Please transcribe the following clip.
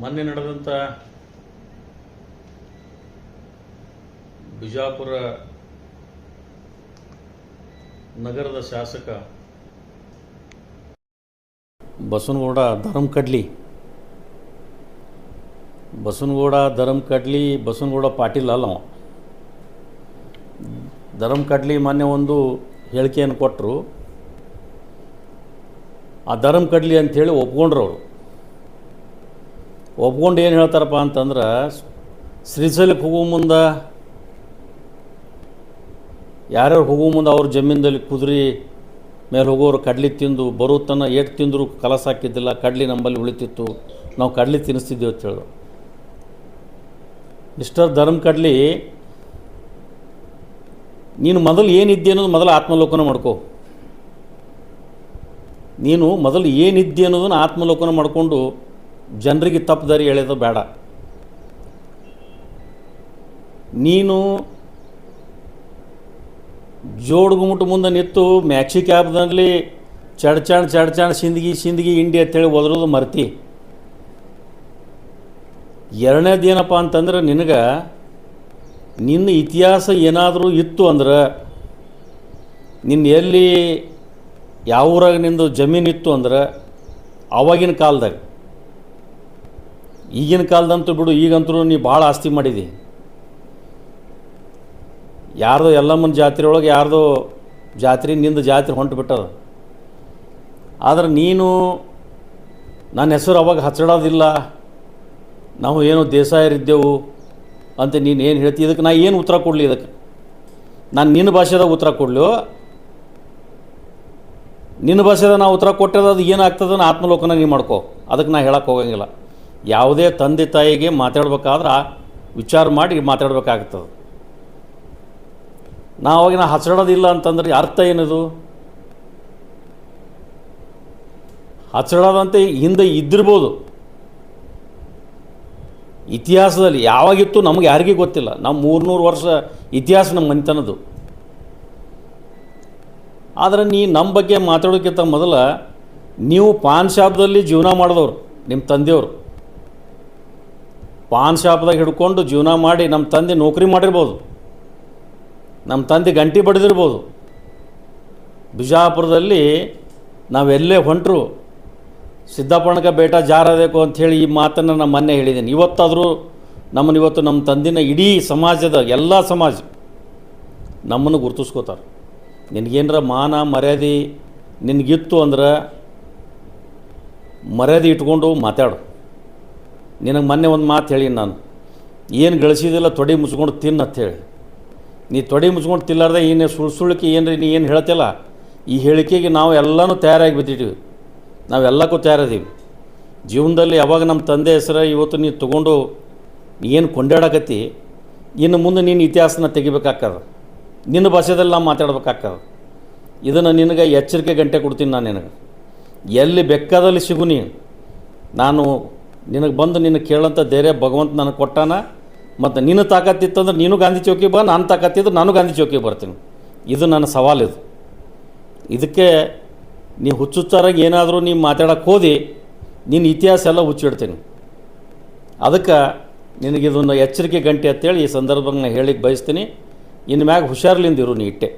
ಮೊನ್ನೆ ನಡೆದಂಥ ಬಿಜಾಪುರ ನಗರದ ಶಾಸಕ ಬಸನಗೌಡ ಬಸನಗೌಡ ಪಾಟೀಲ್ ಅಲ್ಲ ಧರಮ್ ಕಡ್ಲಿ ಮೊನ್ನೆ ಒಂದು ಹೇಳಿಕೆಯನ್ನು ಕೊಟ್ಟರು. ಆ ಧರಮ್ ಕಡ್ಲಿ ಅಂಥೇಳಿ ಒಪ್ಕೊಂಡ್ರು. ಅವರು ಒಪ್ಕೊಂಡು ಏನು ಹೇಳ್ತಾರಪ್ಪ ಅಂತಂದ್ರೆ, ಶ್ರೀಶೈಲಕ್ಕೆ ಹೋಗೋ ಮುಂದೆ ಯಾರ್ಯಾರು ಹೋಗೋ ಮುಂದೆ ಅವ್ರ ಜಮೀನಲ್ಲಿ ಕುದುರೆ ಮೇಲೆ ಹೋಗೋರು ಕಡ್ಲಿ ತಿಂದು ಬರೋ ತನ ಏಟು ತಿಂದರೂ ಕಲಸ ಹಾಕಿದ್ದಿಲ್ಲ, ಕಡ್ಲಿ ನಮ್ಮಲ್ಲಿ ಉಳಿತಿತ್ತು, ನಾವು ಕಡ್ಲಿ ತಿನ್ನಿಸ್ತಿದ್ದೇವೆ ಅಂತ ಹೇಳಿದ್ರು. ಮಿಸ್ಟರ್ ಧರಮ್ ಕಡ್ಲಿ, ನೀನು ಮೊದಲು ಏನಿದ್ದೆ ಅನ್ನೋದು ಮೊದಲು ಆತ್ಮಲೋಕನ ಮಾಡ್ಕೋ. ನೀನು ಮೊದಲು ಏನಿದ್ದೆ ಅನ್ನೋದನ್ನು ಆತ್ಮಲೋಕನ ಮಾಡಿಕೊಂಡು ಜನರಿಗೆ ತಪ್ಪು ದಾರಿ ಎಳೆಯೋದು ಬೇಡ. ನೀನು ಜೋಡ್ಗುಮುಟ್ಟು ಮುಂದೆ ನಿಂತು ಮ್ಯಾಕ್ಸಿ ಕ್ಯಾಬ್ನಲ್ಲಿ ಚಡ್ಚಾಣ್ ಸಿಂದಗಿ ಇಂಡಿ ಅಂತೇಳಿ ಒದರೋದು ಮರ್ತಿ. ಎರಡನೇದು ಏನಪ್ಪ ಅಂತಂದ್ರೆ, ನಿನ್ನ ಇತಿಹಾಸ ಏನಾದರೂ ಇತ್ತು ಅಂದ್ರೆ, ನಿನ್ನ ಎಲ್ಲಿ ಯಾವ ಊರಾಗ ನಿಂದು ಜಮೀನಿತ್ತು ಅಂದ್ರೆ ಆವಾಗಿನ ಕಾಲದಾಗ, ಈಗಿನ ಕಾಲದಂತೂ ಬಿಡು, ಈಗಂತೂ ನೀ ಭಾಳ ಆಸ್ತಿ ಮಾಡಿದಿ. ಯಾರ್ದೋ ಎಲ್ಲಮ್ಮನ ಜಾತ್ರೆ ಒಳಗೆ ಯಾರ್ದೋ ಜಾತ್ರೆ ನಿಂದು ಜಾತ್ರೆ ಹೊಂಟು ಬಿಟ್ಟದ. ಆದರೆ ನೀನು ನನ್ನ ಹೆಸರು ಅವಾಗ ಹಚ್ಚಡೋದಿಲ್ಲ, ನಾವು ಏನೋ ದೇಸಾಯರಿದ್ದೆವು ಅಂತ ನೀನು ಏನು ಹೇಳ್ತಿ. ಇದಕ್ಕೆ ನಾ ಏನು ಉತ್ತರ ಕೊಡಲಿ? ಇದಕ್ಕೆ ನಾನು ನಿನ್ನ ಭಾಷೆದಾಗ ಉತ್ತರ ಕೊಡಲು? ನಿನ್ನ ಭಾಷೆದಾಗ ನಾವು ಉತ್ತರ ಕೊಟ್ಟರೆ ಅದು ಏನಾಗ್ತದೆ ಆತ್ಮಲೋಕನ ನೀವು ಮಾಡ್ಕೋ. ಅದಕ್ಕೆ ನಾ ಹೇಳಕ್ಕೆ ಹೋಗಂಗಿಲ್ಲ. ಯಾವುದೇ ತಂದೆ ತಾಯಿಗೆ ಮಾತಾಡ್ಬೇಕಾದ್ರೆ ವಿಚಾರ ಮಾಡಿ ಮಾತಾಡ್ಬೇಕಾಗ್ತದೆ. ಅವಾಗ ಹಚ್ಚಡೋದಿಲ್ಲ ಅಂತಂದ್ರೆ ಅರ್ಥ ಏನದು? ಹಚ್ಚಡೋದಂತೆ ಹಿಂದೆ ಇದ್ದಿರ್ಬೋದು, ಇತಿಹಾಸದಲ್ಲಿ ಯಾವಾಗಿತ್ತು ನಮಗೆ ಯಾರಿಗೂ ಗೊತ್ತಿಲ್ಲ. ನಾವು 300 ವರ್ಷ ಇತಿಹಾಸ ನಮ್ಮ ಮನೆತನದ್ದು. ಆದರೆ ನಮ್ಮ ಬಗ್ಗೆ ಮಾತಾಡೋಕ್ಕಿಂತ ಮೊದಲ ನೀವು ಪಾನ್ ಶಾಪ್ದಲ್ಲಿ ಜೀವನ ಮಾಡಿದವರು, ನಿಮ್ಮ ತಂದೆಯವರು ಪಾನ್ ಶಾಪ್ದಾಗ ಹಿಡ್ಕೊಂಡು ಜೀವನ ಮಾಡಿ, ನಮ್ಮ ತಂದೆ ನೌಕರಿ ಮಾಡಿರ್ಬೋದು, ನಮ್ಮ ತಂದೆ ಗಂಟೆ ಬಡಿದಿರ್ಬೋದು. ಬಿಜಾಪುರದಲ್ಲಿ ನಾವೆಲ್ಲೇ ಹೊಂಟರು ಸಿದ್ದಪ್ಪಣ್ಣಗೆ ಬೇಟ ಜಾರಬೇಕು ಅಂಥೇಳಿ ಈ ಮಾತನ್ನು ನಾನು ಮೊನ್ನೆ ಹೇಳಿದ್ದೀನಿ. ಇವತ್ತಾದರೂ ಇವತ್ತು ನಮ್ಮ ತಂದಿನ ಇಡೀ ಸಮಾಜದ ಎಲ್ಲ ಸಮಾಜ ನಮ್ಮನ್ನು ಗುರುತಿಸ್ಕೋತಾರೆ. ನಿನಗೇನರ ಮಾನ ಮರ್ಯಾದೆ ನಿನಗಿತ್ತು ಅಂದ್ರೆ ಮರ್ಯಾದೆ ಇಟ್ಕೊಂಡು ಮಾತಾಡು. ನಿನಗೆ ಮೊನ್ನೆ ಒಂದು ಮಾತು ಹೇಳಿ, ನಾನು ಏನು ಗಳಿಸಿದಿಲ್ಲ ತೊಡೆ ಮುಚ್ಕೊಂಡು ತಿನ್ನು ಅಂಥೇಳಿ. ನೀ ತೊಡೆ ಮುಚ್ಕೊಂಡು ತಿಲ್ಲಾರ್ದೆ ಏನು ಸುಳ್ಳಿಕೆ ನೀ ಏನು ಹೇಳ್ತಿಲ್ಲ. ಈ ಹೇಳಿಕೆಗೆ ನಾವು ಎಲ್ಲನೂ ತಯಾರಾಗಿ ಬಿದ್ದಿದ್ದೀವಿ, ನಾವೆಲ್ಲಕ್ಕೂ ತಯಾರಿದ್ದೀವಿ. ಜೀವನದಲ್ಲಿ ಯಾವಾಗ ನಮ್ಮ ತಂದೆ ಹೆಸರು ಇವತ್ತು ನೀನು ತೊಗೊಂಡು ಏನು ಕೊಂಡಾಡಕತ್ತಿ, ಇನ್ನು ಮುಂದೆ ನೀನು ಇತಿಹಾಸನ ತೆಗಿಬೇಕಾಗ್ತದೆ, ನಿನ್ನ ಭಾಷೆದಲ್ಲಿ ನಾವು ಮಾತಾಡ್ಬೇಕಾಗ್ತದೆ. ಇದನ್ನು ನಿನಗೆ ಎಚ್ಚರಿಕೆ ಗಂಟೆ ಕೊಡ್ತೀನಿ. ನಾನು ನಿನಗೆ ಎಲ್ಲಿ ಬೆಕ್ಕದಲ್ಲಿ ಸಿಗು ನಾನು ನಿನಗೆ ಬಂದು ನಿನಗೆ ಕೇಳೋಂಥ ಧೈರ್ಯ ಭಗವಂತ ನನಗೆ ಕೊಟ್ಟಾನ. ಮತ್ತು ನಿನ್ನ ತಾಕತ್ತಿತ್ತಂದ್ರೆ ನೀನು ಗಾಂಧಿ ಚೌಕಿ ಬಾ, ನಾನು ತಾಕತ್ತಿದ್ರೆ ನಾನು ಗಾಂಧಿ ಚೌಕಿ ಬರ್ತೀನಿ. ಇದು ನನ್ನ ಸವಾಲು. ಇದಕ್ಕೆ ನೀ ಹುಚ್ಚುಚ್ಚಾರಾಗಿ ಏನಾದರೂ ನೀವು ಮಾತಾಡೋಕ್ಕೆ ಹೋದಿ, ನಿನ್ನ ಇತಿಹಾಸ ಎಲ್ಲ ಹುಚ್ಚಿಡ್ತೀನಿ. ಅದಕ್ಕೆ ನಿನಗಿದೊಂದು ಎಚ್ಚರಿಕೆ ಗಂಟೆ ಅಂತೇಳಿ ಈ ಸಂದರ್ಭದಲ್ಲಿ ನಾನು ಹೇಳಿಕ್ಕೆ ಬಯಸ್ತೀನಿ. ಇನ್ನು ಮ್ಯಾಗ ಹುಷಾರ್ಲಿಂದಿರು ನೀ ಇಟ್ಟೆ.